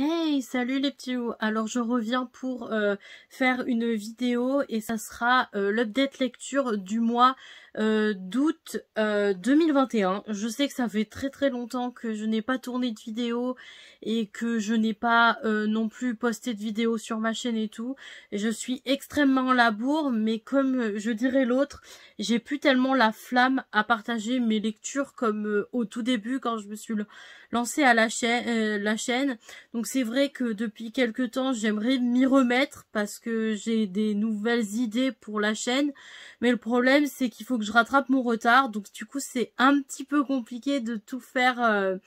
Hey, salut les petits loups. Alors je reviens pour faire une vidéo et ça sera l'update lecture du mois d'août 2021. Je sais que ça fait très longtemps que je n'ai pas tourné de vidéo et que je n'ai pas non plus posté de vidéo sur ma chaîne et tout. Et je suis extrêmement à la bourre, mais comme je dirais l'autre, j'ai plus tellement la flamme à partager mes lectures comme au tout début quand je me suis lancée à la chaîne. Donc c'est vrai que depuis quelques temps, j'aimerais m'y remettre parce que j'ai des nouvelles idées pour la chaîne. Mais le problème, c'est qu'il faut que je rattrape mon retard. Donc du coup, c'est un petit peu compliqué de tout faire.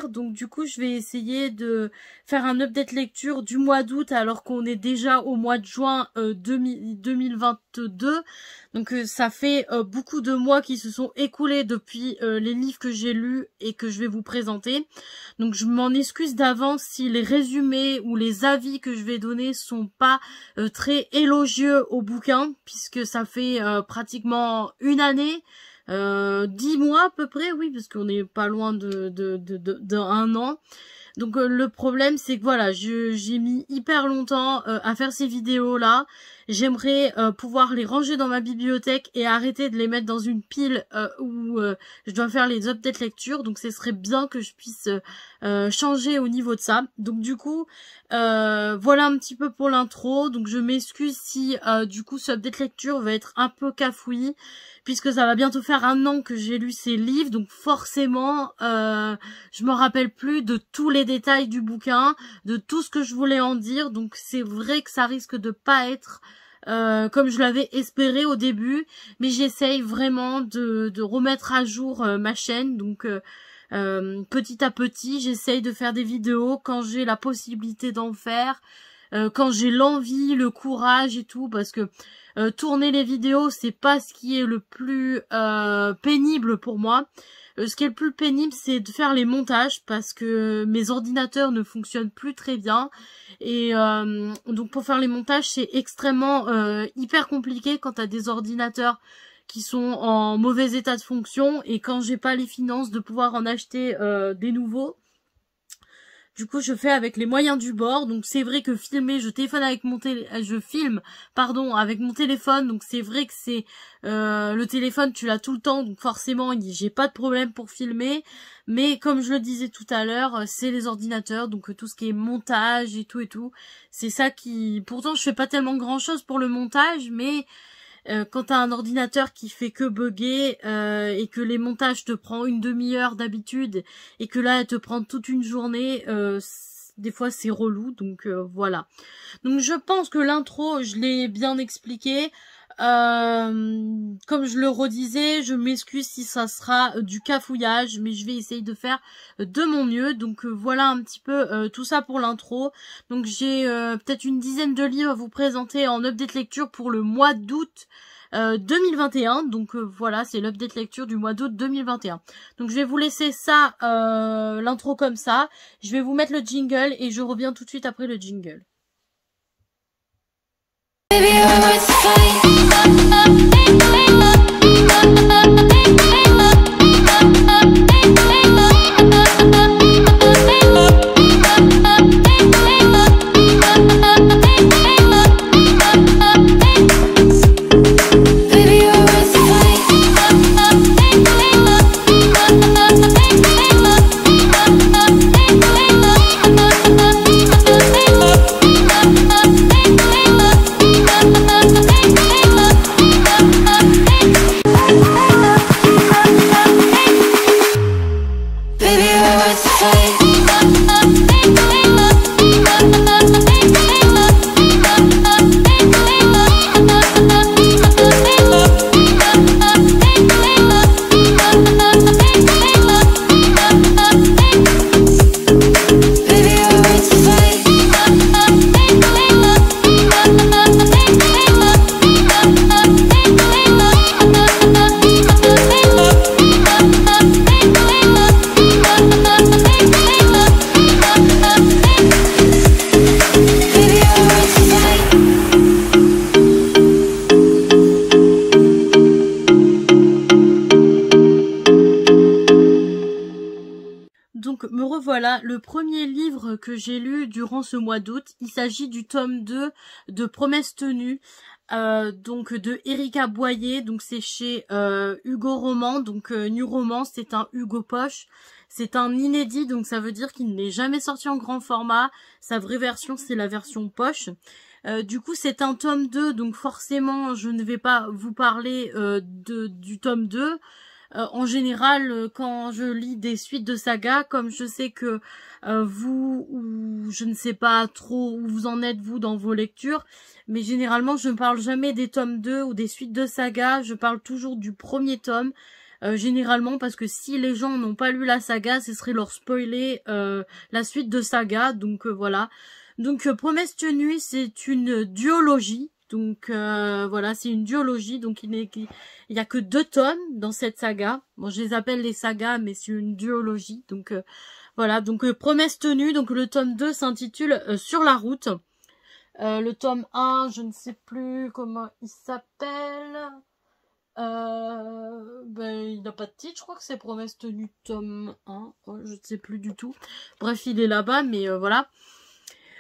Donc du coup je vais essayer de faire un update lecture du mois d'août alors qu'on est déjà au mois de juin 2022. Donc ça fait beaucoup de mois qui se sont écoulés depuis les livres que j'ai lus et que je vais vous présenter. Donc je m'en excuse d'avance si les résumés ou les avis que je vais donner sont pas très élogieux au bouquin, puisque ça fait pratiquement une année. 10 mois à peu près, oui, parce qu'on n'est pas loin d'un an. Donc le problème c'est que voilà, j'ai mis hyper longtemps à faire ces vidéos là. J'aimerais pouvoir les ranger dans ma bibliothèque et arrêter de les mettre dans une pile où je dois faire les updates lecture. Donc ce serait bien que je puisse changer au niveau de ça. Donc du coup voilà un petit peu pour l'intro. Donc je m'excuse si du coup ce update lecture va être un peu cafouillis, puisque ça va bientôt faire un an que j'ai lu ces livres, donc forcément, je me rappelle plus de tous les détails du bouquin, de tout ce que je voulais en dire, donc c'est vrai que ça risque de pas être comme je l'avais espéré au début, mais j'essaye vraiment de remettre à jour ma chaîne, donc petit à petit, j'essaye de faire des vidéos quand j'ai la possibilité d'en faire, quand j'ai l'envie, le courage et tout, parce que tourner les vidéos, c'est pas ce qui est le plus pénible pour moi. Ce qui est le plus pénible, c'est de faire les montages, parce que mes ordinateurs ne fonctionnent plus très bien. Et donc pour faire les montages, c'est extrêmement hyper compliqué quand t'as des ordinateurs qui sont en mauvais état de fonction, et quand j'ai pas les finances de pouvoir en acheter des nouveaux. Du coup, je fais avec les moyens du bord. Donc, c'est vrai que filmer, je filme, avec mon téléphone. Donc, c'est vrai que c'est le téléphone, tu l'as tout le temps. Donc, forcément, j'ai pas de problème pour filmer. Mais comme je le disais tout à l'heure, c'est les ordinateurs. Donc, tout ce qui est montage et tout, c'est ça qui. Pourtant, je fais pas tellement grand chose pour le montage, mais quand t'as un ordinateur qui fait que bugger et que les montages te prend une demi-heure d'habitude et que là elle te prend toute une journée, des fois c'est relou, donc voilà. Donc je pense que l'intro je l'ai bien expliqué. Comme je le redisais, je m'excuse si ça sera du cafouillage, mais je vais essayer de faire de mon mieux. Donc voilà un petit peu tout ça pour l'intro. Donc j'ai peut-être une dizaine de livres à vous présenter en update lecture pour le mois d'août 2021. Donc voilà, c'est l'update lecture du mois d'août 2021. Donc je vais vous laisser ça, l'intro comme ça. Je vais vous mettre le jingle et je reviens tout de suite après le jingle. Baby, you're worth the fight. voilà le premier livre que j'ai lu durant ce mois d'août. Il s'agit du tome 2 de Promesse tenue, donc de Erika Boyer. Donc c'est chez Hugo Roman, donc New Romance, c'est un Hugo Poche. C'est un inédit, donc ça veut dire qu'il n'est jamais sorti en grand format. Sa vraie version, c'est la version poche. Du coup, c'est un tome 2, donc forcément, je ne vais pas vous parler du tome 2. En général, quand je lis des suites de sagas, comme je sais que vous, ou je ne sais pas trop où vous en êtes, vous, dans vos lectures, mais généralement, je ne parle jamais des tomes 2 ou des suites de sagas, je parle toujours du premier tome. Généralement parce que si les gens n'ont pas lu la saga, ce serait leur spoiler la suite de saga, donc voilà. Donc Promesse tenue, c'est une duologie, donc voilà, c'est une duologie, donc il y a que 2 tomes dans cette saga. Bon, je les appelle les sagas, mais c'est une duologie, donc voilà. Donc Promesse tenue, donc le tome 2 s'intitule Sur la route. Le tome 1, je ne sais plus comment il s'appelle. Il n'a pas de titre, je crois que c'est Promesse tenue tome 1, je ne sais plus du tout. Bref, il est là-bas, mais voilà.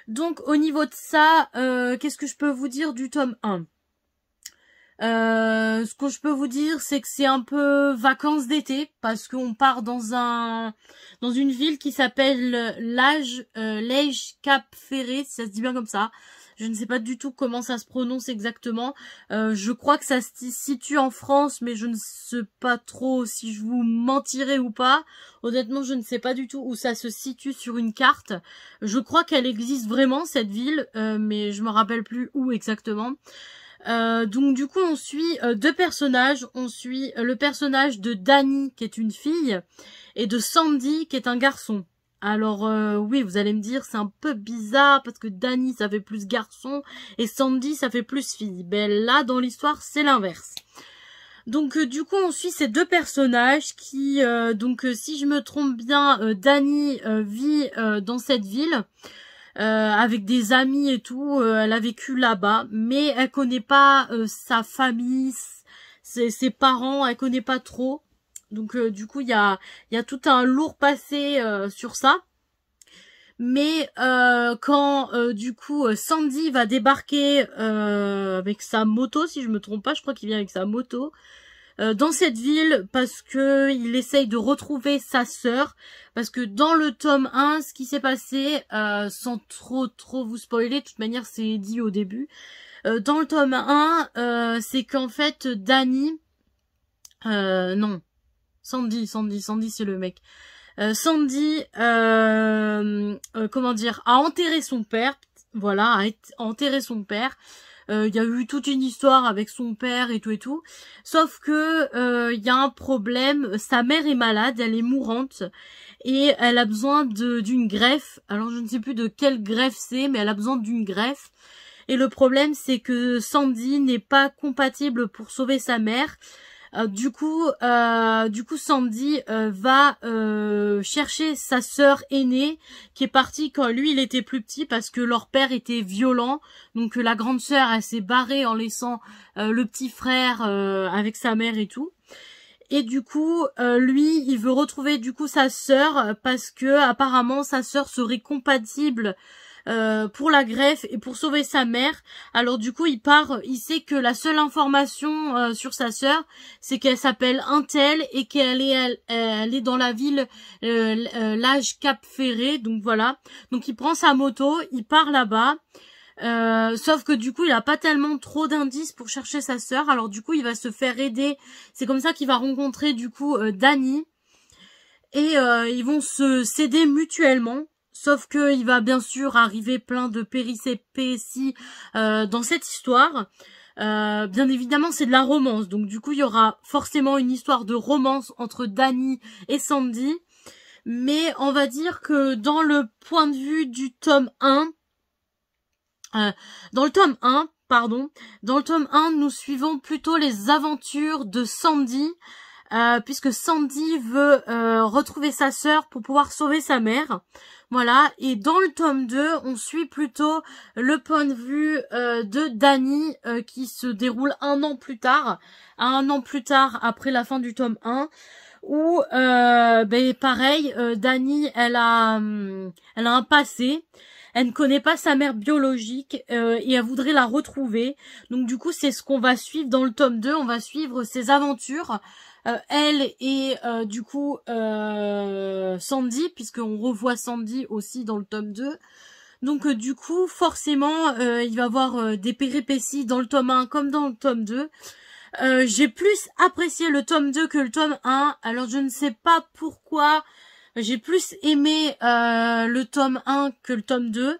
Donc, au niveau de ça, qu'est-ce que je peux vous dire du tome 1 ? Ce que je peux vous dire, c'est que c'est un peu vacances d'été, parce qu'on part dans une ville qui s'appelle Lège Cap Ferré, si ça se dit bien comme ça. Je ne sais pas du tout comment ça se prononce exactement. Je crois que ça se situe en France, mais je ne sais pas trop si je vous mentirai ou pas. Honnêtement, je ne sais pas du tout où ça se situe sur une carte. Je crois qu'elle existe vraiment, cette ville, mais je me rappelle plus où exactement. Donc du coup, on suit 2 personnages. On suit le personnage de Dani, qui est une fille, et de Sandy, qui est un garçon. Alors oui, vous allez me dire, c'est un peu bizarre parce que Dani ça fait plus garçon et Sandy ça fait plus fille. Ben là dans l'histoire c'est l'inverse. Donc du coup on suit ces 2 personnages qui si je me trompe bien, Dani vit dans cette ville avec des amis et tout. Elle a vécu là-bas, mais elle connaît pas sa famille, ses parents, elle connaît pas trop. Donc du coup il y a tout un lourd passé sur ça. Mais quand du coup Sandy va débarquer avec sa moto, si je me trompe pas, je crois qu'il vient avec sa moto dans cette ville parce que il essaye de retrouver sa sœur, parce que dans le tome 1, ce qui s'est passé, sans trop vous spoiler, de toute manière c'est dit au début, dans le tome 1, c'est qu'en fait Dani, non, Sandy c'est le mec. Sandy, comment dire, a enterré son père, voilà, a enterré son père. Il y a eu toute une histoire avec son père et tout. Sauf que il y a un problème, sa mère est malade, elle est mourante et elle a besoin d'une greffe. Alors je ne sais plus de quelle greffe c'est, mais elle a besoin d'une greffe. Et le problème c'est que Sandy n'est pas compatible pour sauver sa mère. Du coup Sandy va chercher sa sœur aînée qui est partie quand lui il était plus petit parce que leur père était violent. Donc la grande sœur elle s'est barrée en laissant le petit frère avec sa mère et tout. Et du coup lui il veut retrouver du coup sa sœur parce que apparemment sa sœur serait compatible pour la greffe et pour sauver sa mère. Alors du coup il sait que la seule information sur sa sœur c'est qu'elle s'appelle Untel et qu'elle est dans la ville Lège Cap Ferré, donc voilà. Donc il prend sa moto, il part là-bas. Sauf que du coup il a pas tellement trop d'indices pour chercher sa sœur, alors du coup il va se faire aider. C'est comme ça qu'il va rencontrer du coup Dani et ils vont s'aider mutuellement. Sauf que il va bien sûr arriver plein de péripéties dans cette histoire. Bien évidemment, c'est de la romance. Donc du coup, il y aura forcément une histoire de romance entre Dani et Sandy. Mais on va dire que dans le point de vue du tome 1, dans le tome 1, nous suivons plutôt les aventures de Sandy. Puisque Sandy veut retrouver sa sœur pour pouvoir sauver sa mère. Voilà, et dans le tome 2, on suit plutôt le point de vue de Dani qui se déroule un an plus tard après la fin du tome 1, où pareil, Dani, elle a un passé. Elle ne connaît pas sa mère biologique et elle voudrait la retrouver. Donc du coup, c'est ce qu'on va suivre dans le tome 2. On va suivre ses aventures. Elle et du coup Sandy, puisqu'on revoit Sandy aussi dans le tome 2. Donc du coup, forcément, il va y avoir des péripéties dans le tome 1 comme dans le tome 2. J'ai plus apprécié le tome 2 que le tome 1. Alors je ne sais pas pourquoi j'ai plus aimé le tome 1 que le tome 2.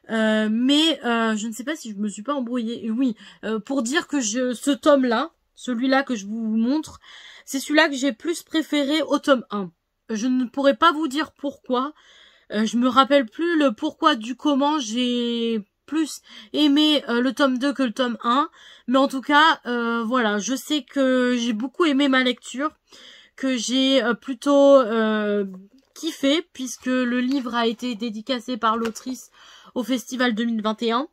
Mais je ne sais pas si je me suis pas embrouillée. Et oui, pour dire que ce tome-là, celui-là que je vous montre, c'est celui-là que j'ai plus préféré au tome 1. Je ne pourrais pas vous dire pourquoi. Je me rappelle plus le pourquoi du comment j'ai plus aimé le tome 2 que le tome 1. Mais en tout cas, voilà, je sais que j'ai beaucoup aimé ma lecture, que j'ai plutôt kiffé, puisque le livre a été dédicacé par l'autrice au Festival 2021.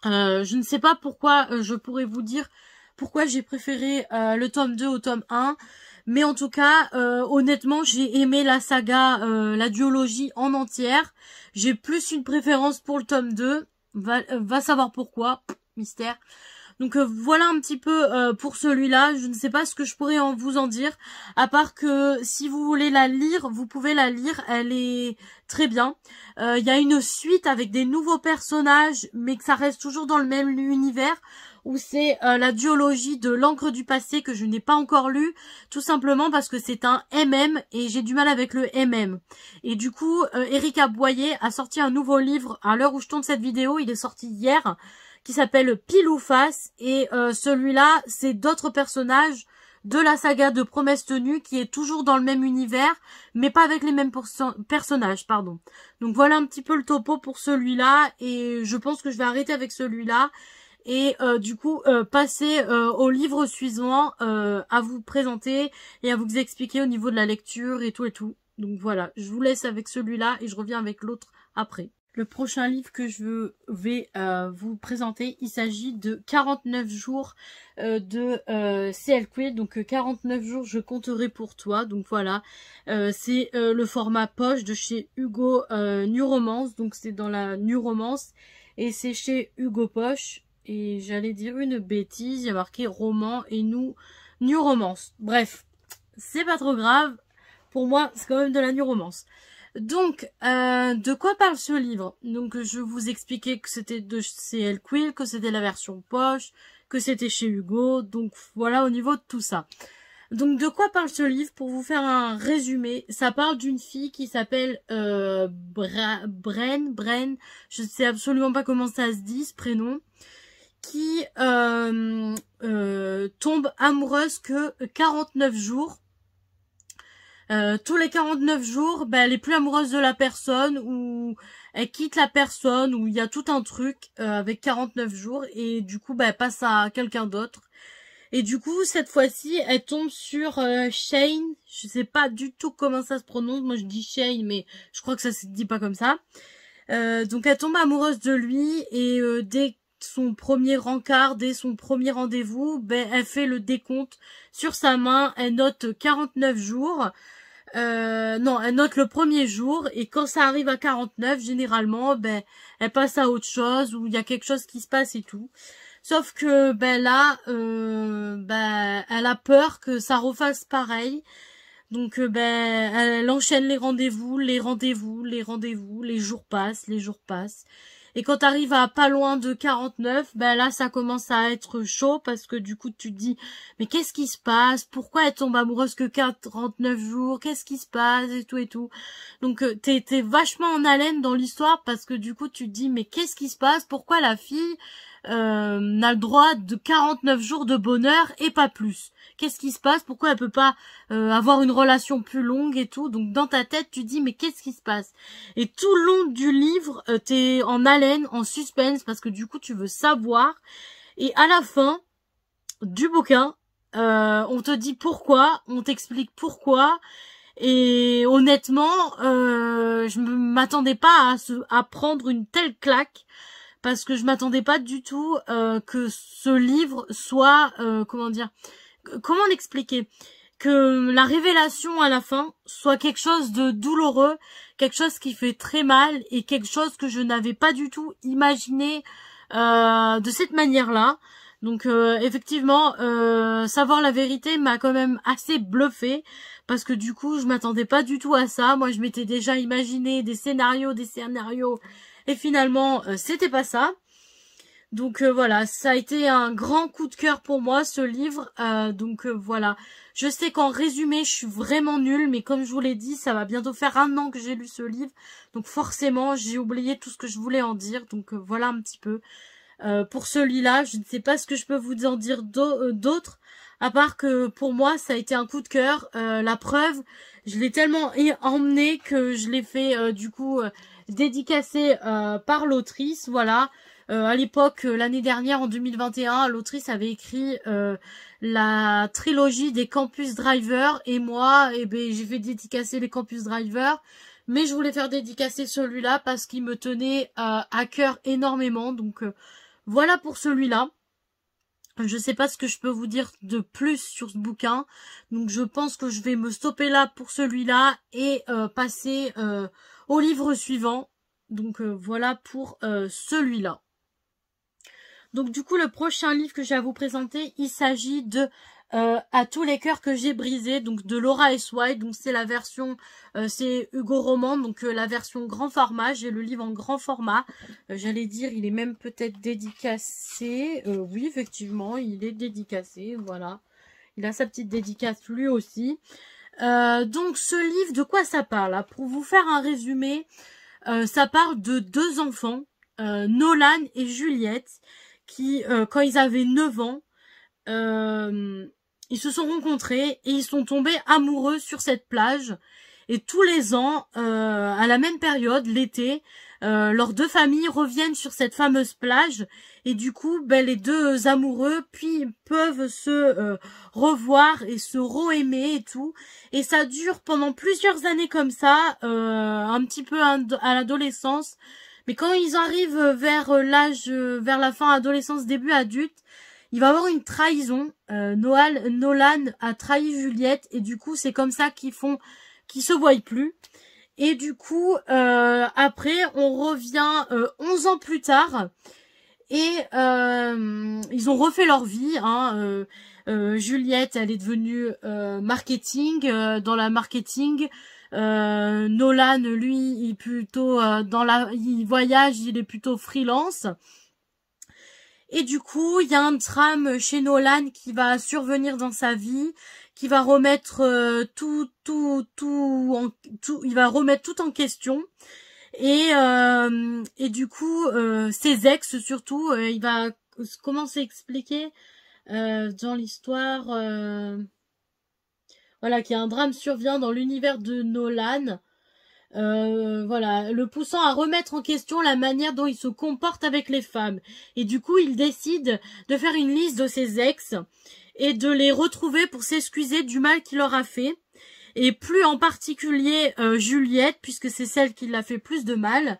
Je ne sais pas pourquoi je pourrais vous dire pourquoi j'ai préféré le tome 2 au tome 1. Mais en tout cas, honnêtement, j'ai aimé la saga, la duologie en entière. J'ai plus une préférence pour le tome 2. Va savoir pourquoi. Mystère. Donc voilà un petit peu pour celui-là. Je ne sais pas ce que je pourrais vous en dire. À part que si vous voulez la lire, vous pouvez la lire. Elle est très bien. Il y a une suite avec des nouveaux personnages, mais que ça reste toujours dans le même univers, où c'est la duologie de l'encre du passé que je n'ai pas encore lu, tout simplement parce que c'est un MM et j'ai du mal avec le MM. Et du coup, Erika Boyer a sorti un nouveau livre à l'heure où je tourne cette vidéo, il est sorti hier, qui s'appelle Pile ou Face, et celui-là, c'est d'autres personnages de la saga de Promesse Tenue qui est toujours dans le même univers, mais pas avec les mêmes personnages, pardon. Donc voilà un petit peu le topo pour celui-là, et je pense que je vais arrêter avec celui-là, et du coup passer au livre suivant à vous présenter et à vous expliquer au niveau de la lecture et tout et tout. Donc voilà, je vous laisse avec celui-là et je reviens avec l'autre après. Le prochain livre que je vais vous présenter, il s'agit de 49 jours de C.L. Quill. Donc 49 jours, je compterai pour toi. Donc voilà, c'est le format poche de chez Hugo New Romance. Donc c'est dans la New Romance et c'est chez Hugo Poche. Et j'allais dire une bêtise, il y a marqué roman et New Romance. Bref, c'est pas trop grave. Pour moi, c'est quand même de la New Romance. Donc, de quoi parle ce livre? Donc, je vous expliquais que c'était de C.L. Quill, que c'était la version poche, que c'était chez Hugo. Donc, voilà au niveau de tout ça. Donc, de quoi parle ce livre? Pour vous faire un résumé, ça parle d'une fille qui s'appelle Bren, je sais absolument pas comment ça se dit, ce prénom, qui tombe amoureuse que 49 jours. Tous les 49 jours, elle est plus amoureuse de la personne, ou elle quitte la personne, ou il y a tout un truc avec 49 jours, et du coup, elle passe à quelqu'un d'autre. Et du coup, cette fois-ci, elle tombe sur Shane. Je sais pas du tout comment ça se prononce. Moi, je dis Shane, mais je crois que ça se dit pas comme ça. Donc, elle tombe amoureuse de lui, et dès son premier rencard, dès son premier rendez-vous, elle fait le décompte sur sa main, elle note 49 jours. Non, elle note le premier jour, et quand ça arrive à 49, généralement, elle passe à autre chose, ou il y a quelque chose qui se passe et tout. Sauf que, là, elle a peur que ça refasse pareil. Donc, elle enchaîne les rendez-vous, les jours passent, Et quand t'arrives à pas loin de 49, là, ça commence à être chaud, parce que du coup, tu te dis, mais qu'est-ce qui se passe? Pourquoi elle tombe amoureuse que 49 jours? Qu'est-ce qui se passe? Et tout et tout. Donc, t'es vachement en haleine dans l'histoire, parce que du coup, tu te dis, mais qu'est-ce qui se passe? Pourquoi la fille n'a le droit de 49 jours de bonheur et pas plus? Qu'est-ce qui se passe? Pourquoi elle peut pas avoir une relation plus longue et tout? Donc dans ta tête, tu dis mais qu'est-ce qui se passe? Et tout le long du livre, t'es en haleine, en suspense, parce que du coup tu veux savoir. Et à la fin du bouquin, on te dit pourquoi, on t'explique pourquoi. Et honnêtement, je m'attendais pas à prendre une telle claque. Parce que je m'attendais pas du tout que ce livre soit, comment l'expliquer, que la révélation à la fin soit quelque chose de douloureux, quelque chose qui fait très mal et quelque chose que je n'avais pas du tout imaginé de cette manière-là. Donc effectivement, savoir la vérité m'a quand même assez bluffé parce que du coup, je m'attendais pas du tout à ça. Moi, je m'étais déjà imaginé des scénarios et finalement, c'était pas ça. Donc voilà, ça a été un grand coup de cœur pour moi ce livre. Voilà, je sais qu'en résumé, je suis vraiment nulle, mais comme je vous l'ai dit, ça va bientôt faire 1 an que j'ai lu ce livre. Donc forcément, j'ai oublié tout ce que je voulais en dire. Donc voilà un petit peu. Pour celui-là, je ne sais pas ce que je peux vous en dire d'autre, à part que pour moi, ça a été un coup de cœur. La preuve, je l'ai tellement emmené que je l'ai fait dédicacé par l'autrice, voilà. À l'époque, l'année dernière, en 2021, l'autrice avait écrit la trilogie des Campus Driver et moi, j'ai fait dédicacer les Campus Driver, mais je voulais faire dédicacer celui-là parce qu'il me tenait à cœur énormément. Donc voilà pour celui-là. Je sais pas ce que je peux vous dire de plus sur ce bouquin, donc je pense que je vais me stopper là pour celui-là et passer au livre suivant. Donc voilà pour celui-là. Donc du coup, le prochain livre que j'ai à vous présenter, il s'agit de À tous les cœurs que j'ai brisés, donc de Laura S. White. Donc c'est la version, c'est Hugo Roman, donc la version grand format. J'ai le livre en grand format. J'allais dire, il est même peut-être dédicacé. Oui, effectivement, il est dédicacé, voilà. Il a sa petite dédicace lui aussi. Donc ce livre, de quoi ça parle? Pour vous faire un résumé, ça parle de 2 enfants, Nolan et Juliette, qui, quand ils avaient 9 ans, ils se sont rencontrés et ils sont tombés amoureux sur cette plage. Et tous les ans, à la même période, l'été, leurs 2 familles reviennent sur cette fameuse plage. Et du coup, les 2 amoureux puis peuvent se revoir et se re-aimer et tout. Et ça dure pendant plusieurs années comme ça, un petit peu à l'adolescence. Mais quand ils arrivent vers la fin adolescence, début adulte, il va y avoir une trahison. Nolan a trahi Juliette et du coup, c'est comme ça qu'ils se voient plus. Et du coup, après, on revient 11 ans plus tard et ils ont refait leur vie. Juliette, elle est devenue marketing, dans la marketing. Nolan, lui, il est plutôt il voyage, il est plutôt freelance. Et du coup, il y a un drame chez Nolan qui va survenir dans sa vie, qui va remettre il va remettre tout en question. Et du coup, ses ex surtout, il va commencer à expliquer dans l'histoire. Voilà, qu'il y a un drame survient dans l'univers de Nolan. Voilà, le poussant à remettre en question la manière dont il se comporte avec les femmes. Et du coup, il décide de faire une liste de ses ex et de les retrouver pour s'excuser du mal qu'il leur a fait. Et plus en particulier Juliette, puisque c'est celle qui l'a fait plus de mal.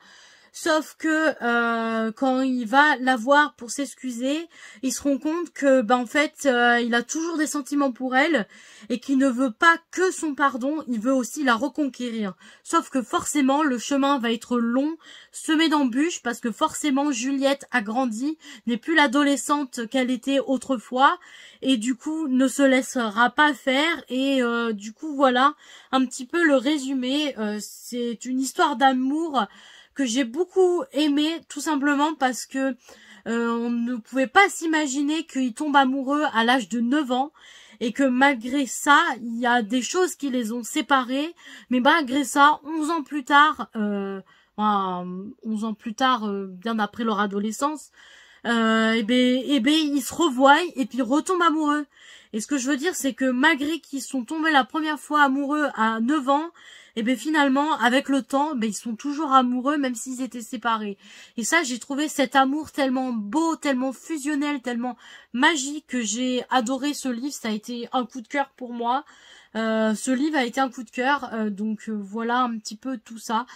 Sauf que quand il va la voir pour s'excuser, il se rend compte que en fait il a toujours des sentiments pour elle et qu'il ne veut pas que son pardon, il veut aussi la reconquérir. Sauf que forcément le chemin va être long, semé d'embûches, parce que forcément Juliette a grandi, n'est plus l'adolescente qu'elle était autrefois et du coup ne se laissera pas faire. Et du coup voilà un petit peu le résumé. C'est une histoire d'amour que j'ai beaucoup aimé, tout simplement parce que on ne pouvait pas s'imaginer qu'il tombe amoureux à l'âge de 9 ans et que malgré ça, il y a des choses qui les ont séparés, mais malgré ça, 11 ans plus tard, 11 ans plus tard, bien après leur adolescence, ils se revoient et puis retombent amoureux. Et ce que je veux dire, c'est que malgré qu'ils sont tombés la première fois amoureux à 9 ans, finalement, avec le temps, ils sont toujours amoureux, même s'ils étaient séparés. Et ça, j'ai trouvé cet amour tellement beau, tellement fusionnel, tellement magique, que j'ai adoré ce livre. Ça a été un coup de cœur pour moi. Ce livre a été un coup de cœur. Donc voilà un petit peu tout ça.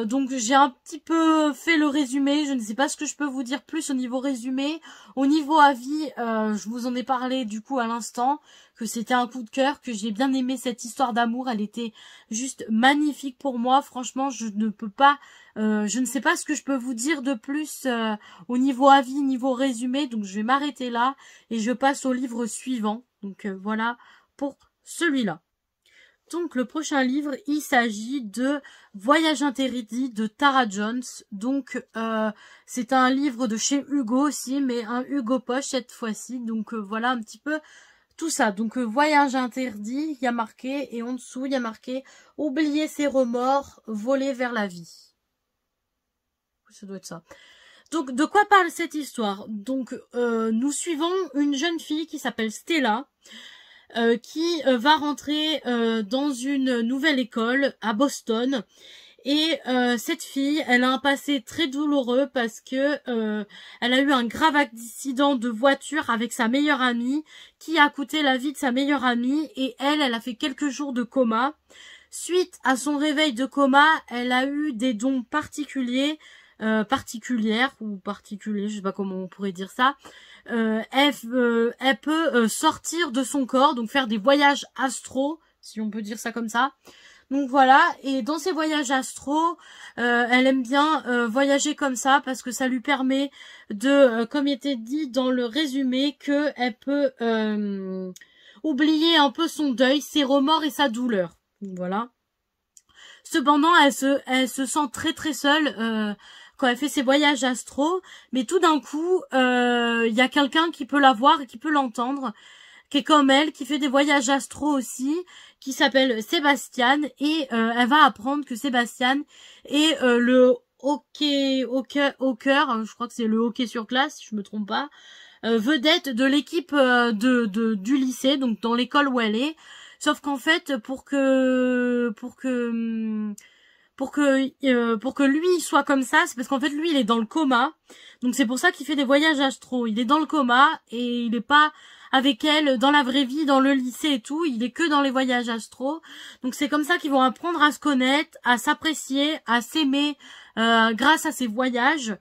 Donc j'ai un petit peu fait le résumé, je ne sais pas ce que je peux vous dire plus au niveau résumé. Au niveau avis, je vous en ai parlé du coup à l'instant, que c'était un coup de cœur, que j'ai bien aimé cette histoire d'amour, elle était juste magnifique pour moi, franchement je ne peux pas, je ne sais pas ce que je peux vous dire de plus au niveau avis, niveau résumé, donc je vais m'arrêter là et je passe au livre suivant. Donc voilà pour celui-là. Donc le prochain livre, il s'agit de Voyage interdit de Tara Jones. Donc c'est un livre de chez Hugo aussi, mais un Hugo Poche cette fois-ci. Donc voilà un petit peu tout ça. Donc Voyage interdit, il y a marqué, et en dessous il y a marqué oublier ses remords, voler vers la vie. Ça doit être ça. Donc de quoi parle cette histoire? Donc nous suivons une jeune fille qui s'appelle Stella. Qui va rentrer dans une nouvelle école à Boston. Et cette fille, elle a un passé très douloureux parce que elle a eu un grave accident de voiture avec sa meilleure amie qui a coûté la vie de sa meilleure amie. Et elle a fait quelques jours de coma. Suite à son réveil de coma, elle a eu des dons particuliers, particulières, je sais pas comment on pourrait dire ça. Elle peut sortir de son corps, donc faire des voyages astro, si on peut dire ça comme ça. Donc voilà, et dans ces voyages astro, elle aime bien voyager comme ça parce que ça lui permet de, comme il était dit dans le résumé, que elle peut oublier un peu son deuil, ses remords et sa douleur. Donc voilà. Cependant, elle se sent très très seule quand elle fait ses voyages astro, mais tout d'un coup, il y a quelqu'un qui peut la voir et qui peut l'entendre, qui est comme elle, qui fait des voyages astro aussi, qui s'appelle Sébastien, et elle va apprendre que Sébastien est le hockey, je crois que c'est le hockey sur glace, si je me trompe pas, vedette de l'équipe du lycée, donc dans l'école où elle est. Sauf qu'en fait, pour que lui soit comme ça, c'est parce qu'en fait lui il est dans le coma. Donc c'est pour ça qu'il fait des voyages astro. Il est dans le coma et il est pas avec elle dans la vraie vie, dans le lycée et tout. Il est que dans les voyages astro. Donc c'est comme ça qu'ils vont apprendre à se connaître, à s'apprécier, à s'aimer grâce à ces voyages.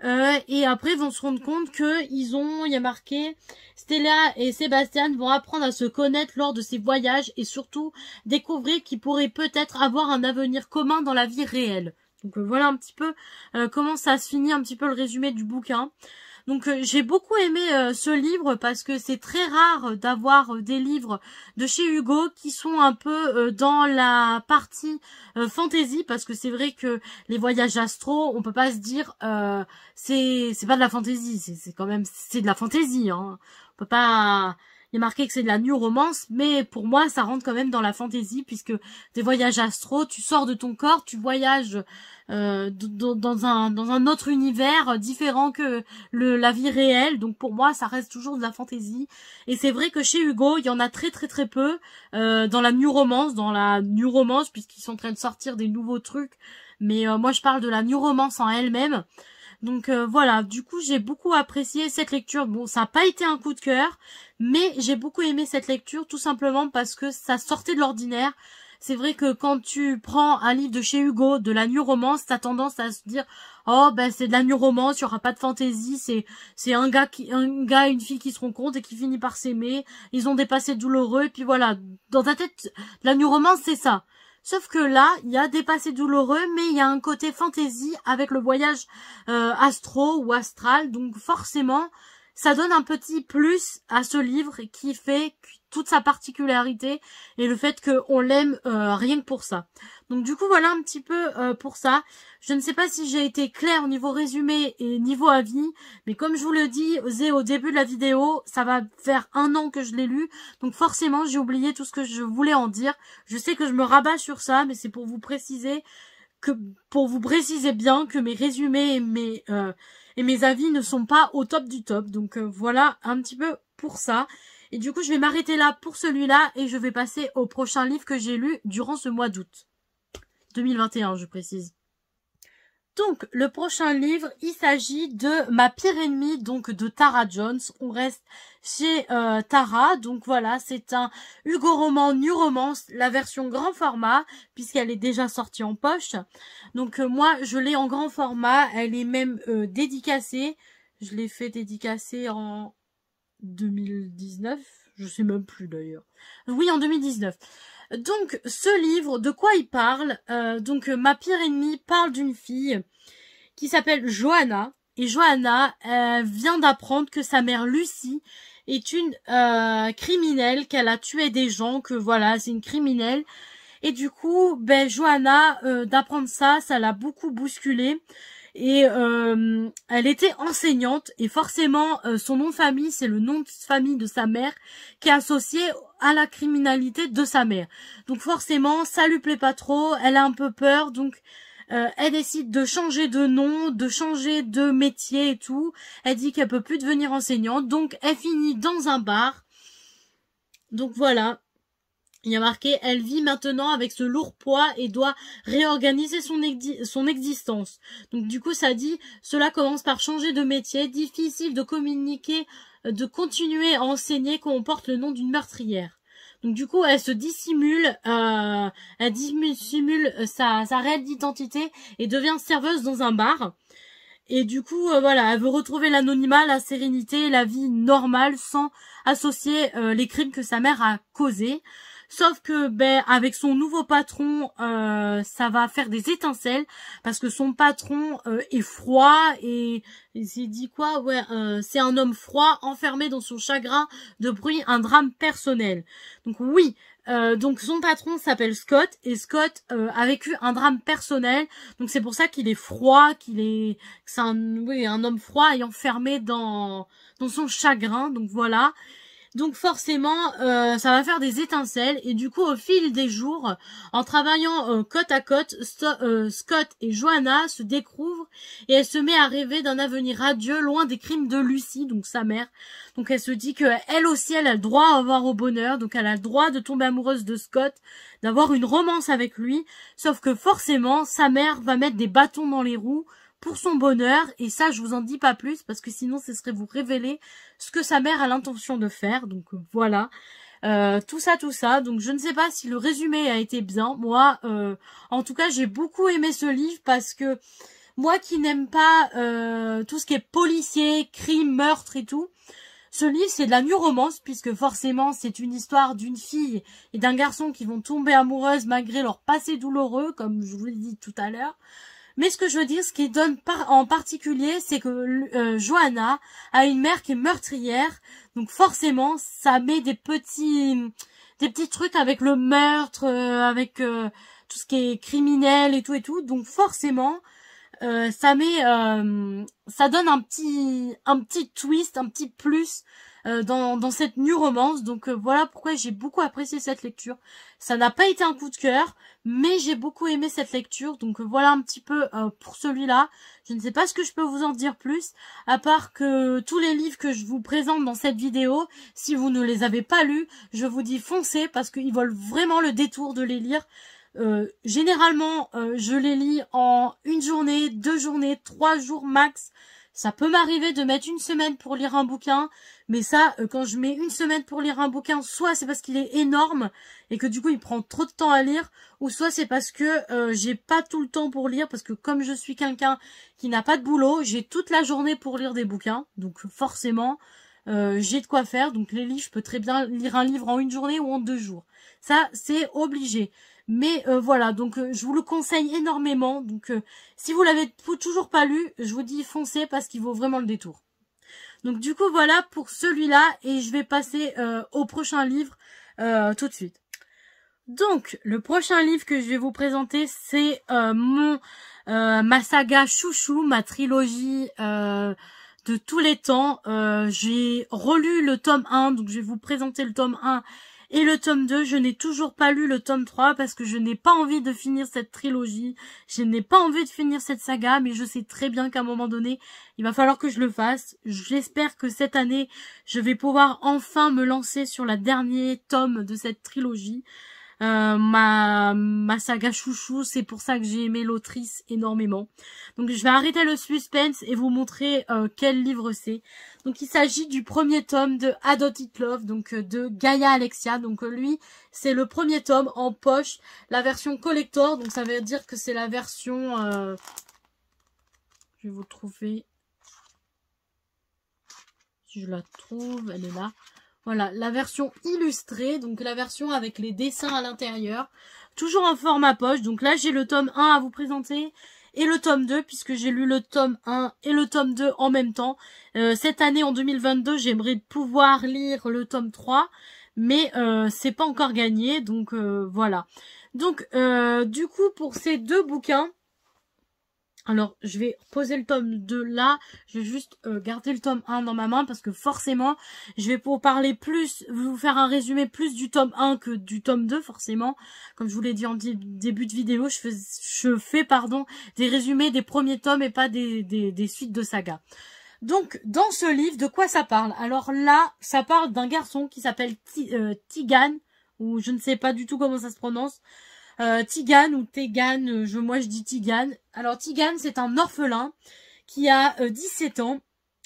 Et après ils vont se rendre compte que il y a marqué Stella et Sébastien vont apprendre à se connaître lors de ces voyages et surtout découvrir qu'ils pourraient peut-être avoir un avenir commun dans la vie réelle. Donc voilà un petit peu comment ça se finit, un petit peu le résumé du bouquin. Donc j'ai beaucoup aimé ce livre parce que c'est très rare d'avoir des livres de chez Hugo qui sont un peu dans la partie fantasy, parce que c'est vrai que les voyages astro, on peut pas se dire c'est pas de la fantasy, c'est quand même c'est de la fantasy, hein. On peut pas, il est marqué que c'est de la new romance, mais pour moi ça rentre quand même dans la fantasy puisque des voyages astro, tu sors de ton corps, tu voyages dans un autre univers différent que la vie réelle. Donc pour moi ça reste toujours de la fantasy, et c'est vrai que chez Hugo il y en a très très très peu dans la new romance puisqu'ils sont en train de sortir des nouveaux trucs, mais moi je parle de la new romance en elle-même. Donc voilà, du coup j'ai beaucoup apprécié cette lecture. Bon, ça n'a pas été un coup de cœur, mais j'ai beaucoup aimé cette lecture tout simplement parce que ça sortait de l'ordinaire. C'est vrai que quand tu prends un livre de chez Hugo, de la new romance, t'as tendance à se dire oh ben c'est de la new romance, il y aura pas de fantaisie, c'est un gars et une fille qui se rencontrent et qui finit par s'aimer, ils ont des passés douloureux et puis voilà, dans ta tête la new romance c'est ça. Sauf que là, il y a des passés douloureux, mais il y a un côté fantaisie avec le voyage astro ou astral, donc forcément ça donne un petit plus à ce livre qui fait toute sa particularité et le fait qu'on l'aime rien que pour ça. Donc du coup voilà un petit peu pour ça. Je ne sais pas si j'ai été claire au niveau résumé et niveau avis, mais comme je vous le dis au début de la vidéo, ça va faire 1 an que je l'ai lu, donc forcément j'ai oublié tout ce que je voulais en dire. Je sais que je me rabats sur ça, mais c'est pour vous préciser bien que mes résumés et mes avis ne sont pas au top du top. Donc voilà un petit peu pour ça. Et du coup, je vais m'arrêter là pour celui-là et je vais passer au prochain livre que j'ai lu durant ce mois d'août 2021, je précise. Donc, le prochain livre, il s'agit de Ma pire ennemie, donc de Tara Jones. On reste chez Tara. Donc voilà, c'est un Hugo Roman New Romance, la version grand format, puisqu'elle est déjà sortie en poche. Donc moi, je l'ai en grand format. Elle est même dédicacée. Je l'ai fait dédicacer en 2019. Je sais même plus d'ailleurs. Oui, en 2019. Donc, ce livre, de quoi il parle? Donc, Ma pire ennemie parle d'une fille qui s'appelle Johanna. Et Johanna vient d'apprendre que sa mère Lucie est une criminelle, qu'elle a tué des gens, que voilà, c'est une criminelle. Et du coup, ben Johanna, d'apprendre ça, ça l'a beaucoup bousculée. Et elle était enseignante et forcément son nom de famille, c'est le nom de famille de sa mère qui est associé à la criminalité de sa mère. Donc forcément, ça lui plaît pas trop, elle a un peu peur, donc elle décide de changer de nom, de changer de métier et tout. Elle dit qu'elle peut plus devenir enseignante, donc elle finit dans un bar. Donc voilà. Il y a marqué, elle vit maintenant avec ce lourd poids et doit réorganiser son existence. Donc du coup, ça dit, cela commence par changer de métier, difficile de communiquer, de continuer à enseigner quand on porte le nom d'une meurtrière. Donc du coup, elle se dissimule, sa réelle identité et devient serveuse dans un bar. Et du coup, voilà, elle veut retrouver l'anonymat, la sérénité, la vie normale sans associer les crimes que sa mère a causés. Sauf que, ben, avec son nouveau patron, ça va faire des étincelles parce que son patron est froid et il dit quoi? Ouais, c'est un homme froid enfermé dans son chagrin de bruit, un drame personnel. Donc oui. Donc son patron s'appelle Scott et Scott a vécu un drame personnel, donc c'est pour ça qu'il est froid, c'est un homme froid et enfermé dans son chagrin, donc voilà. Donc forcément, ça va faire des étincelles et du coup au fil des jours, en travaillant côte à côte, Scott et Johanna se découvrent et elle se met à rêver d'un avenir radieux loin des crimes de Lucie, donc sa mère. Donc elle se dit que elle aussi elle a le droit à avoir au bonheur, donc elle a le droit de tomber amoureuse de Scott, d'avoir une romance avec lui, sauf que forcément sa mère va mettre des bâtons dans les roues pour son bonheur, et ça je vous en dis pas plus parce que sinon ce serait vous révéler ce que sa mère a l'intention de faire. Donc voilà, tout ça, donc je ne sais pas si le résumé a été bien. Moi en tout cas j'ai beaucoup aimé ce livre parce que moi qui n'aime pas tout ce qui est policier, crime, meurtre et tout, ce livre c'est de la new romance puisque forcément c'est une histoire d'une fille et d'un garçon qui vont tomber amoureuses malgré leur passé douloureux, comme je vous l'ai dit tout à l'heure. Mais ce que je veux dire, ce qui donne en particulier, c'est que Johanna a une mère qui est meurtrière. Donc forcément, ça met des petits trucs avec le meurtre, avec tout ce qui est criminel et tout. Donc forcément, ça donne un petit twist, un petit plus dans cette new romance. Donc voilà pourquoi j'ai beaucoup apprécié cette lecture. Ça n'a pas été un coup de cœur, mais j'ai beaucoup aimé cette lecture. Donc voilà un petit peu pour celui-là. Je ne sais pas ce que je peux vous en dire plus, à part que tous les livres que je vous présente dans cette vidéo, si vous ne les avez pas lus, je vous dis foncez parce qu'ils valent vraiment le détour de les lire. Généralement, je les lis en 1 journée, 2 journées, 3 jours max. Ça peut m'arriver de mettre 1 semaine pour lire un bouquin, mais ça, quand je mets 1 semaine pour lire un bouquin, soit c'est parce qu'il est énorme et que du coup il prend trop de temps à lire, ou soit c'est parce que j'ai pas tout le temps pour lire, parce que comme je suis quelqu'un qui n'a pas de boulot, j'ai toute la journée pour lire des bouquins, donc forcément j'ai de quoi faire. Donc les livres, je peux très bien lire un livre en 1 journée ou en 2 jours. Ça, c'est obligé. Mais voilà, donc je vous le conseille énormément. Donc si vous l'avez toujours pas lu, je vous dis foncez parce qu'il vaut vraiment le détour. Donc du coup voilà pour celui-là et je vais passer au prochain livre tout de suite. Donc le prochain livre que je vais vous présenter, c'est ma saga chouchou, ma trilogie de tous les temps. J'ai relu le tome 1, donc je vais vous présenter le tome 1 et le tome 2, je n'ai toujours pas lu le tome 3 parce que je n'ai pas envie de finir cette trilogie. Je n'ai pas envie de finir cette saga, mais je sais très bien qu'à un moment donné, il va falloir que je le fasse. J'espère que cette année, je vais pouvoir enfin me lancer sur la dernier tome de cette trilogie. ma saga chouchou, c'est pour ça que j'ai aimé l'autrice énormément. Donc je vais arrêter le suspense et vous montrer quel livre c'est. Donc il s'agit du premier tome de Adopted Love, donc de Gaia Alexia. Donc lui, c'est le premier tome en poche, la version collector, donc ça veut dire que c'est la version... je vais vous trouver... Si je la trouve, elle est là. Voilà, la version illustrée, donc la version avec les dessins à l'intérieur. Toujours en format poche. Donc là, j'ai le tome 1 à vous présenter et le tome 2, puisque j'ai lu le tome 1 et le tome 2 en même temps. Cette année, en 2022, j'aimerais pouvoir lire le tome 3, mais c'est pas encore gagné, donc voilà. Donc, du coup, pour ces deux bouquins, alors, je vais poser le tome 2 là. Je vais juste garder le tome 1 dans ma main parce que forcément, je vais pour parler plus, vous faire un résumé plus du tome 1 que du tome 2 forcément. Comme je vous l'ai dit en début de vidéo, je fais des résumés des premiers tomes et pas des suites de saga. Donc, dans ce livre, de quoi ça parle? Alors là, ça parle d'un garçon qui s'appelle Tigan, ou je ne sais pas du tout comment ça se prononce. Tigan ou Tegan, moi je dis Tigan. Alors Tigan, c'est un orphelin qui a 17 ans.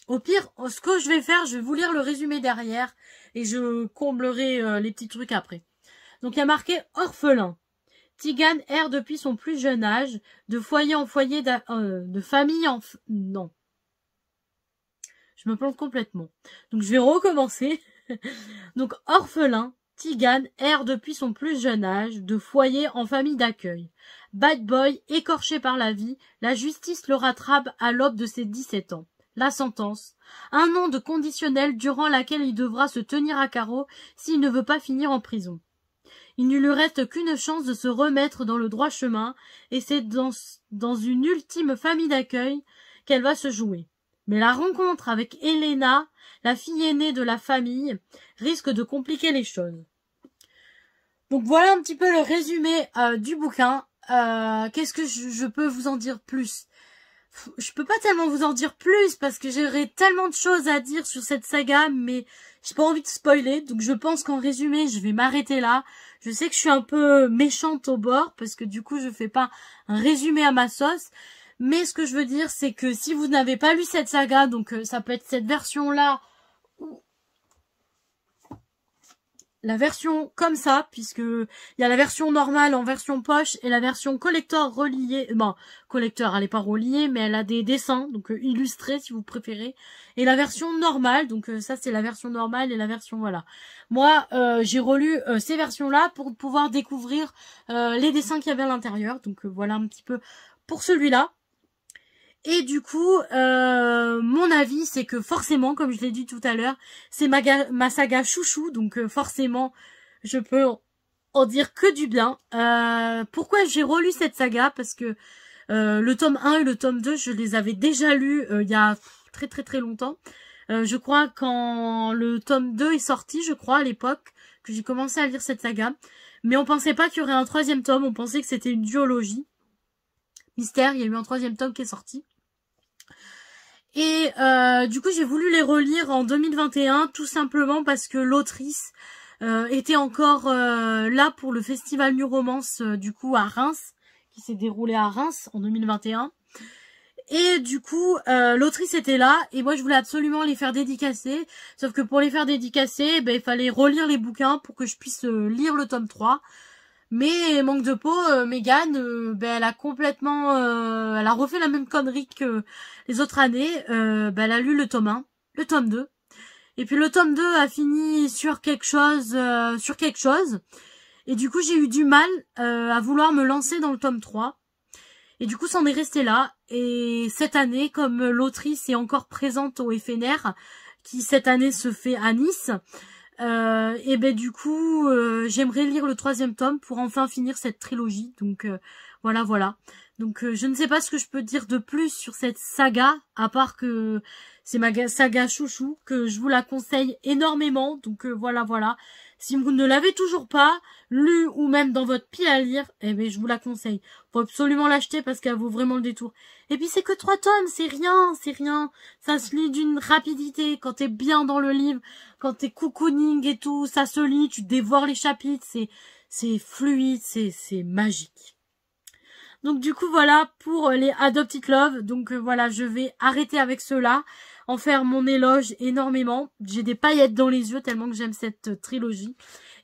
Au pire, ce que je vais faire, je vais vous lire le résumé derrière et je comblerai les petits trucs après. Donc il y a marqué orphelin. Tigan erre depuis son plus jeune âge, de foyer en foyer, de famille en... Non. Je me plante complètement. Donc je vais recommencer. Donc orphelin. Tigan erre depuis son plus jeune âge, de foyer en famille d'accueil. Bad boy, écorché par la vie, la justice le rattrape à l'aube de ses 17 ans. La sentence. 1 an de conditionnel durant laquelle il devra se tenir à carreau s'il ne veut pas finir en prison. Il ne lui reste qu'une chance de se remettre dans le droit chemin, et c'est dans une ultime famille d'accueil qu'elle va se jouer. Mais la rencontre avec Elena, la fille aînée de la famille, risque de compliquer les choses. Donc voilà un petit peu le résumé du bouquin. Qu'est-ce que je peux vous en dire plus? Je peux pas tellement vous en dire plus parce que j'aurais tellement de choses à dire sur cette saga, mais j'ai pas envie de spoiler. Donc je pense qu'en résumé, je vais m'arrêter là. Je sais que je suis un peu méchante au bord parce que du coup, je fais pas un résumé à ma sauce. Mais ce que je veux dire, c'est que si vous n'avez pas lu cette saga, donc ça peut être cette version-là, ou la version comme ça, puisque il y a la version normale en version poche et la version collector reliée. Bon, collector, elle est pas reliée, mais elle a des dessins, donc illustrés si vous préférez. Et la version normale, donc ça c'est la version normale et la version voilà. Moi, j'ai relu ces versions-là pour pouvoir découvrir les dessins qu'il y avait à l'intérieur. Donc voilà un petit peu pour celui-là. Et du coup, mon avis, c'est que forcément, comme je l'ai dit tout à l'heure, c'est ma saga chouchou, donc forcément, je peux en dire que du bien. Pourquoi j'ai relu cette saga? Parce que le tome 1 et le tome 2, je les avais déjà lus il y a très très très longtemps. Je crois quand le tome 2 est sorti, je crois à l'époque, que j'ai commencé à lire cette saga. Mais on pensait pas qu'il y aurait un 3e tome, on pensait que c'était une duologie. Mystère, il y a eu un 3e tome qui est sorti. Et du coup, j'ai voulu les relire en 2021, tout simplement parce que l'autrice était encore là pour le festival New Romance, du coup, à Reims, qui s'est déroulé à Reims en 2021. Et du coup, l'autrice était là, et moi, je voulais absolument les faire dédicacer. Sauf que pour les faire dédicacer, ben, il fallait relire les bouquins pour que je puisse lire le tome 3. Mais manque de peau, Megan, ben elle a complètement, elle a refait la même connerie que les autres années. Ben elle a lu le tome 1, le tome 2, et puis le tome 2 a fini sur quelque chose, Et du coup j'ai eu du mal à vouloir me lancer dans le tome 3. Et du coup c'en est resté là. Et cette année, comme l'autrice est encore présente au FNR, qui cette année se fait à Nice. Et ben du coup j'aimerais lire le 3e tome pour enfin finir cette trilogie, donc voilà. Donc je ne sais pas ce que je peux dire de plus sur cette saga, à part que c'est ma saga chouchou, que je vous la conseille énormément. Donc voilà. Si vous ne l'avez toujours pas lu ou même dans votre pile à lire, eh ben je vous la conseille. Faut absolument l'acheter parce qu'elle vaut vraiment le détour. Et puis c'est que 3 tomes, c'est rien. Ça se lit d'une rapidité quand t'es bien dans le livre, quand t'es cocooning et tout, ça se lit, tu dévores les chapitres, c'est fluide, c'est magique. Donc du coup voilà pour les Adopted Love. Donc voilà, je vais arrêter avec cela, en faire mon éloge énormément. J'ai des paillettes dans les yeux tellement que j'aime cette trilogie.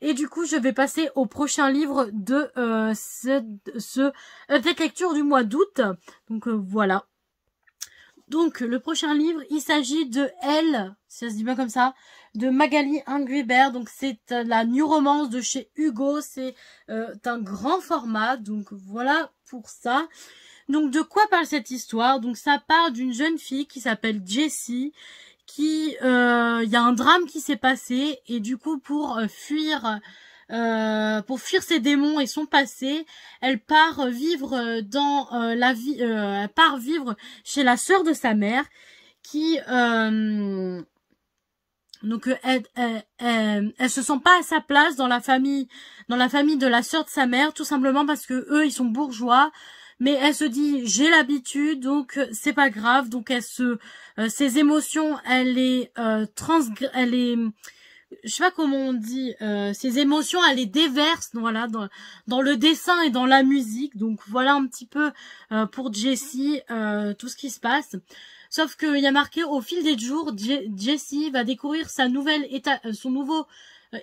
Et du coup je vais passer au prochain livre de ce update lecture du mois d'août. Donc voilà. Donc le prochain livre, il s'agit de Elle, si ça se dit bien comme ça, de Magali Inguibert. Donc c'est la new romance de chez Hugo, c'est un grand format, donc voilà pour ça. Donc de quoi parle cette histoire? Donc ça parle d'une jeune fille qui s'appelle Jessie, qui il y a un drame qui s'est passé et du coup pour fuir ses démons et son passé, elle part vivre dans la vie, elle part vivre chez la sœur de sa mère, qui donc elle se sent pas à sa place dans la famille de la sœur de sa mère, tout simplement parce que eux ils sont bourgeois. Mais elle se dit j'ai l'habitude, donc c'est pas grave. Donc ses émotions, je sais pas comment on dit, ses émotions, elle les déverse, voilà, dans le dessin et dans la musique. Donc voilà un petit peu pour Jessie tout ce qui se passe. Sauf qu'il y a marqué au fil des jours, Jessie va découvrir son nouveau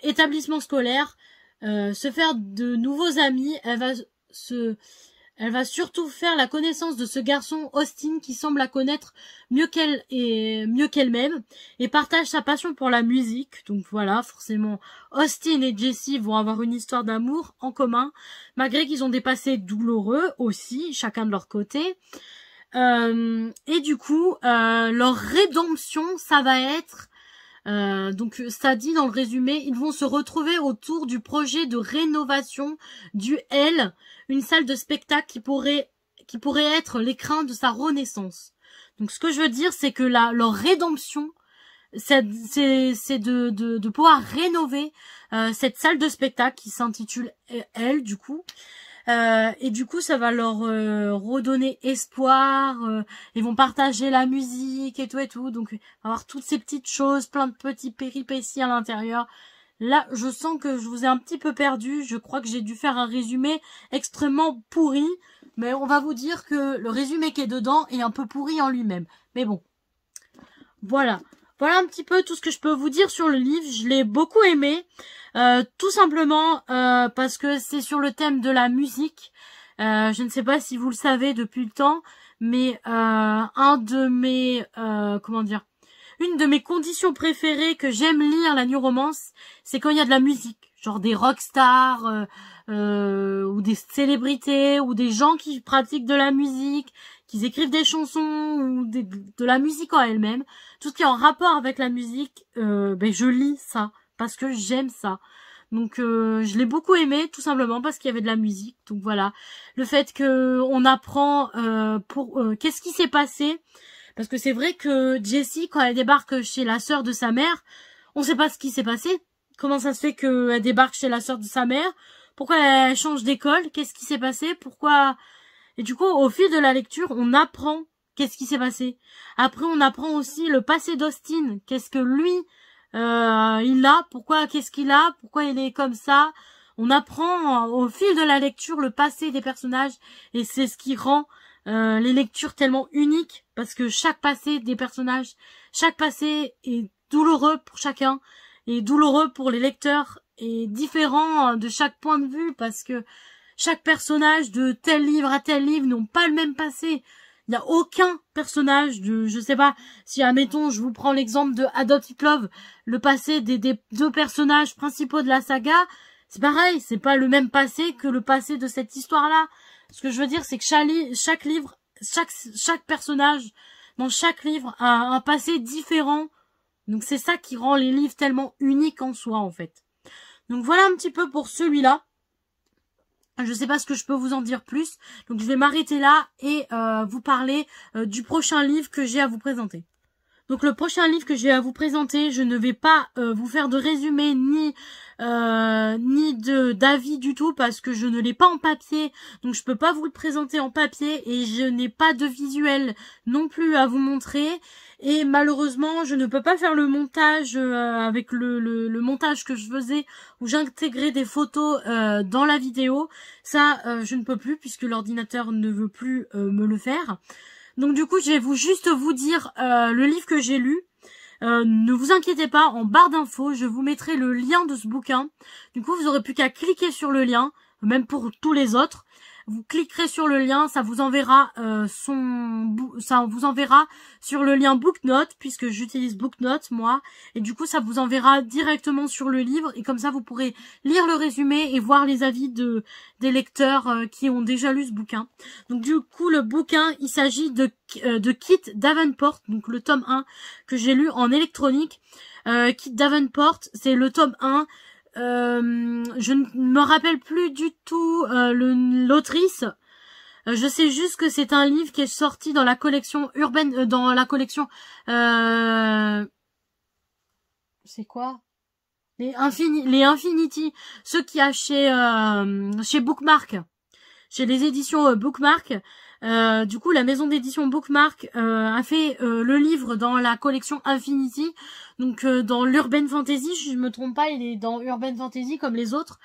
établissement scolaire, se faire de nouveaux amis. Elle va surtout faire la connaissance de ce garçon Austin qui semble la connaître mieux qu'elle-même et partage sa passion pour la musique. Donc voilà, forcément, Austin et Jessie vont avoir une histoire d'amour en commun, malgré qu'ils ont des passés douloureux aussi, chacun de leur côté. Et du coup, leur rédemption, ça va être... donc ça dit dans le résumé, ils vont se retrouver autour du projet de rénovation du L, une salle de spectacle qui pourrait être l'écrin de sa renaissance. Donc ce que je veux dire, c'est que leur rédemption, c'est de pouvoir rénover cette salle de spectacle qui s'intitule L du coup. Et du coup ça va leur redonner espoir, ils vont partager la musique et tout, donc avoir toutes ces petites choses, plein de petits péripéties à l'intérieur. Là je sens que je vous ai un petit peu perdu, je crois que j'ai dû faire un résumé extrêmement pourri, mais on va vous dire que le résumé qui est dedans est un peu pourri en lui-même, mais bon, voilà un petit peu tout ce que je peux vous dire sur le livre. Je l'ai beaucoup aimé, tout simplement parce que c'est sur le thème de la musique. Je ne sais pas si vous le savez depuis le temps, mais une de mes conditions préférées que j'aime lire la new romance, c'est quand il y a de la musique, genre des rockstars ou des célébrités ou des gens qui pratiquent de la musique, qui écrivent des chansons ou de la musique en elle-même, tout ce qui est en rapport avec la musique, je lis ça parce que j'aime ça. Donc je l'ai beaucoup aimé tout simplement parce qu'il y avait de la musique. Donc voilà, le fait que on apprend qu'est-ce qui s'est passé, parce que c'est vrai que Jessie, quand elle débarque chez la sœur de sa mère, on sait pas ce qui s'est passé. Comment ça se fait qu'elle débarque chez la sœur de sa mère? Pourquoi elle change d'école? Qu'est-ce qui s'est passé? Pourquoi? Et du coup, au fil de la lecture, on apprend qu'est-ce qui s'est passé. Après, on apprend aussi le passé d'Austin. Qu'est-ce que lui, il a? Qu'est-ce qu'il a? Pourquoi il est comme ça? On apprend au fil de la lecture le passé des personnages. Et c'est ce qui rend les lectures tellement uniques. Parce que chaque passé des personnages, chaque passé est douloureux pour chacun. Et douloureux pour les lecteurs. Et différent de chaque point de vue. Parce que chaque personnage de tel livre à tel livre n'ont pas le même passé. Il n'y a aucun personnage je sais pas, si admettons, je vous prends l'exemple de Adopted Love, le passé des deux personnages principaux de la saga, c'est pareil, c'est pas le même passé que le passé de cette histoire-là. Ce que je veux dire, c'est que chaque livre, chaque personnage dans chaque livre a un passé différent. Donc c'est ça qui rend les livres tellement uniques en soi, en fait. Donc voilà un petit peu pour celui-là. Je sais pas ce que je peux vous en dire plus, donc je vais m'arrêter là et vous parler du prochain livre que j'ai à vous présenter. Donc le prochain livre que j'ai à vous présenter, je ne vais pas vous faire de résumé ni d'avis du tout parce que je ne l'ai pas en papier, donc je peux pas vous le présenter en papier et je n'ai pas de visuel non plus à vous montrer et malheureusement je ne peux pas faire le montage avec le montage que je faisais où j'intégrais des photos dans la vidéo. Ça je ne peux plus puisque l'ordinateur ne veut plus me le faire. Donc du coup, je vais juste vous dire le livre que j'ai lu. Ne vous inquiétez pas, en barre d'infos, je vous mettrai le lien de ce bouquin. Du coup, vous aurez plus qu'à cliquer sur le lien, même pour tous les autres. Vous cliquerez sur le lien, ça vous enverra sur le lien Booknote, puisque j'utilise Booknote moi, et du coup ça vous enverra directement sur le livre, et comme ça vous pourrez lire le résumé et voir les avis des lecteurs qui ont déjà lu ce bouquin. Donc du coup le bouquin, il s'agit de Kit Davenport, donc le tome 1 que j'ai lu en électronique. Kit Davenport, c'est le tome 1. Je ne me rappelle plus du tout l'autrice. Je sais juste que c'est un livre qui est sorti dans la collection urbaine, dans la collection. C'est quoi? Les Infinity, ceux qui a chez Bookmark, chez les éditions Bookmark. Du coup, la maison d'édition Bookmark a fait le livre dans la collection Infinity, donc dans l'Urban Fantasy, si je me trompe pas, il est dans Urban Fantasy comme les autres.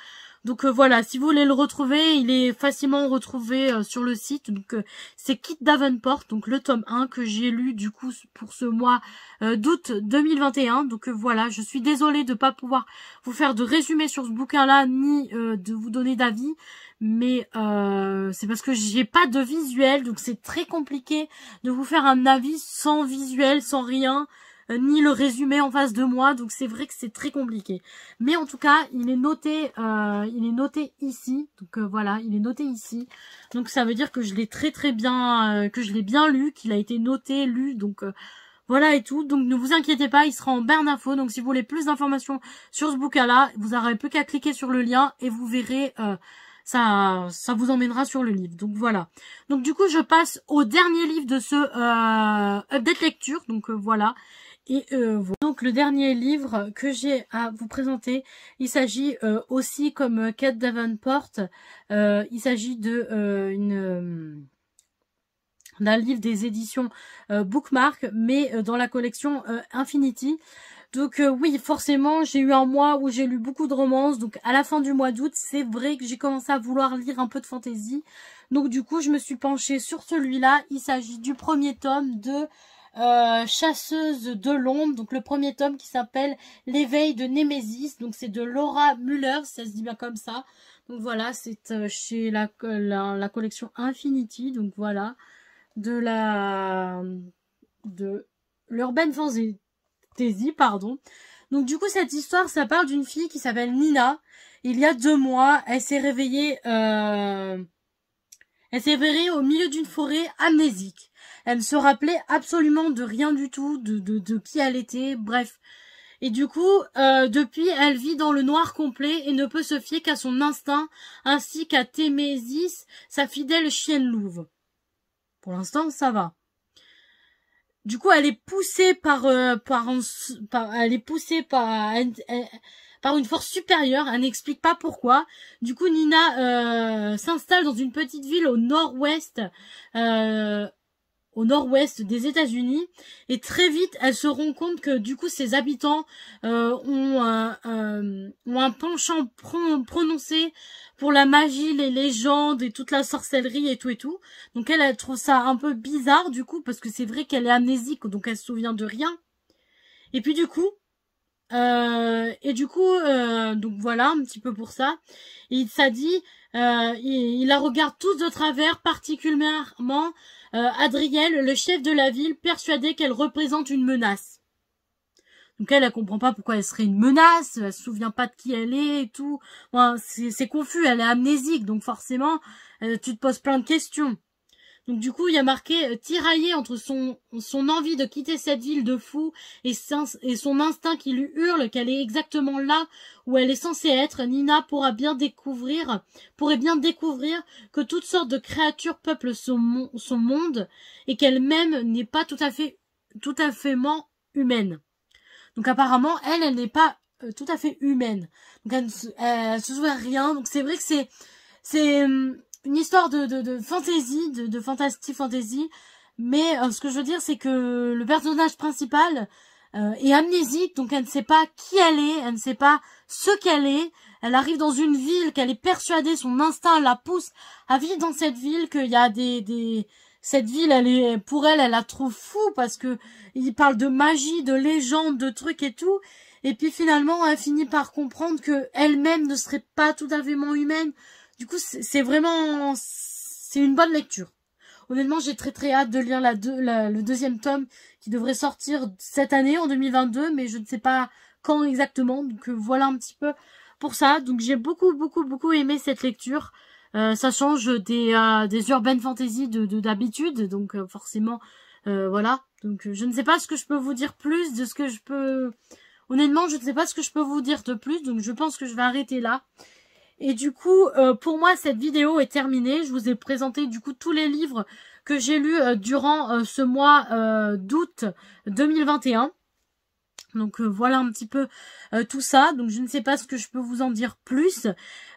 Donc voilà, si vous voulez le retrouver, il est facilement retrouvé sur le site. Donc c'est Kit Davenport, donc le tome 1 que j'ai lu du coup pour ce mois d'août 2021. Donc voilà, je suis désolée de pas pouvoir vous faire de résumé sur ce bouquin-là, ni de vous donner d'avis. Mais c'est parce que j'ai pas de visuel, donc c'est très compliqué de vous faire un avis sans visuel, sans rien, ni le résumé en face de moi, donc c'est vrai que c'est très compliqué. Mais en tout cas, il est noté ici, donc voilà, il est noté ici. Donc ça veut dire que je l'ai très bien, que je l'ai bien lu, qu'il a été noté, lu, donc voilà et tout. Donc ne vous inquiétez pas, il sera en barre d'infos. Donc si vous voulez plus d'informations sur ce bouquin-là, vous n'aurez plus qu'à cliquer sur le lien et vous verrez. Ça vous emmènera sur le livre. Donc voilà. Donc du coup, je passe au dernier livre de ce update lecture. Donc voilà. Et voilà. Donc le dernier livre que j'ai à vous présenter, il s'agit aussi comme Kit Davenport. Il s'agit de d'un livre des éditions Bookmark, mais dans la collection Infinity. Donc oui, forcément, j'ai eu un mois où j'ai lu beaucoup de romances. Donc à la fin du mois d'août, c'est vrai que j'ai commencé à vouloir lire un peu de fantasy. Donc du coup, je me suis penchée sur celui-là. Il s'agit du premier tome de Chasseuse de l'ombre. Donc le premier tome qui s'appelle L'éveil de Némésis. Donc c'est de Laura Muller, ça se dit bien comme ça. Donc voilà, c'est chez la collection Infinity. Donc voilà, de l'Urban Fantasy. Pardon. Donc du coup cette histoire, ça parle d'une fille qui s'appelle Nina. Il y a 2 mois, elle s'est réveillée au milieu d'une forêt amnésique. Elle ne se rappelait absolument de rien du tout, de qui elle était, bref. Et du coup, depuis, elle vit dans le noir complet et ne peut se fier qu'à son instinct, ainsi qu'à Témésis, sa fidèle chienne louve. Pour l'instant, ça va. Du coup, elle est poussée par une force supérieure. Elle n'explique pas pourquoi. Du coup, Nina s'installe dans une petite ville au nord-ouest des États-Unis, et très vite elle se rend compte que du coup ses habitants ont un penchant prononcé pour la magie, les légendes et toute la sorcellerie et tout. Donc elle trouve ça un peu bizarre du coup, parce que c'est vrai qu'elle est amnésique, donc elle se souvient de rien. Et puis du coup donc voilà un petit peu pour ça. Et ça dit, il la regarde tous de travers, particulièrement Adriel, le chef de la ville, persuadé qu'elle représente une menace. Donc elle comprend pas pourquoi elle serait une menace, elle se souvient pas de qui elle est et tout. Bon, c'est confus, elle est amnésique, donc forcément tu te poses plein de questions. Donc du coup, il y a marqué tiraillé entre son envie de quitter cette ville de fou et son instinct qui lui hurle qu'elle est exactement là où elle est censée être. Nina pourrait bien découvrir que toutes sortes de créatures peuplent son monde et qu'elle-même n'est pas tout à fait tout à fait humaine. Donc apparemment, elle n'est pas tout à fait humaine. Donc elle se souvient rien. Donc c'est vrai que c'est une histoire de fantasy, de fantasy fantasy. Mais ce que je veux dire, c'est que le personnage principal est amnésique, donc elle ne sait pas qui elle ne sait pas ce qu'elle est. Elle arrive dans une ville qu'elle est persuadée, son instinct la pousse à vivre dans cette ville, qu'il y a cette ville, pour elle la trouve fou parce que il parle de magie, de légende, de trucs et tout. Et puis finalement, elle finit par comprendre que elle-même ne serait pas tout à fait humaine. Du coup, c'est vraiment, c'est une bonne lecture. Honnêtement, j'ai très hâte de lire le deuxième tome qui devrait sortir cette année, en 2022, mais je ne sais pas quand exactement. Donc voilà un petit peu pour ça. Donc j'ai beaucoup aimé cette lecture. Ça change des urban fantasy d'habitude, donc forcément, voilà. Donc je ne sais pas ce que je peux vous dire plus de ce que je peux... Honnêtement, je ne sais pas ce que je peux vous dire de plus, donc je pense que je vais arrêter là. Et du coup, pour moi, cette vidéo est terminée. Je vous ai présenté du coup tous les livres que j'ai lus durant ce mois d'août 2021. Donc voilà un petit peu tout ça. Donc je ne sais pas ce que je peux vous en dire plus.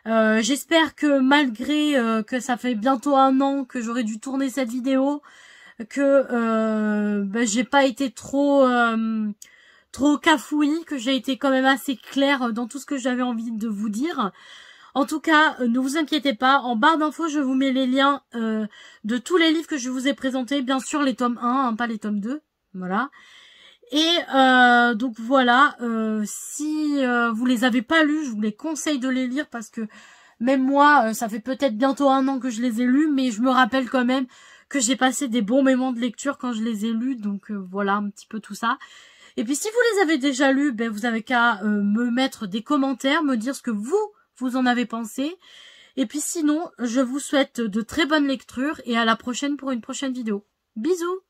J'espère que malgré que ça fait bientôt 1 an que j'aurais dû tourner cette vidéo, que j'ai pas été trop cafouille, que j'ai été quand même assez claire dans tout ce que j'avais envie de vous dire. En tout cas, ne vous inquiétez pas, en barre d'infos, je vous mets les liens de tous les livres que je vous ai présentés. Bien sûr, les tomes 1, hein, pas les tomes 2. Voilà. Et donc voilà, si vous les avez pas lus, je vous les conseille de les lire parce que même moi, ça fait peut-être bientôt 1 an que je les ai lus, mais je me rappelle quand même que j'ai passé des bons moments de lecture quand je les ai lus. Donc voilà un petit peu tout ça. Et puis si vous les avez déjà lus, ben, vous avez qu'à me mettre des commentaires, me dire ce que vous en avez pensé. Et puis sinon, je vous souhaite de très bonnes lectures et à la prochaine pour une prochaine vidéo. Bisous!